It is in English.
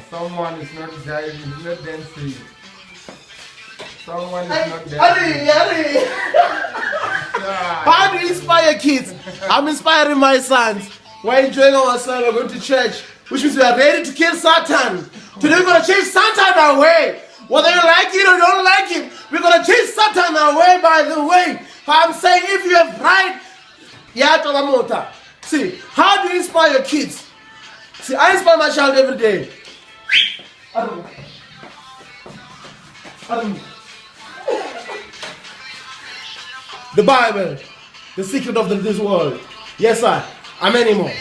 Someone is not driving, is not dancing. Someone is not dancing. How do you inspire kids? I'm inspiring my sons. We're enjoying ourselves, we're going to church, which means we are ready to kill Satan. Today we're going to chase Satan away. Whether you like it or don't like it, we're going to chase Satan away. By the way, I'm saying if you have pride, see, how do you inspire your kids? See, I inspire my child every day. The Bible, the secret of this world. Yes, sir. I'm Manmore.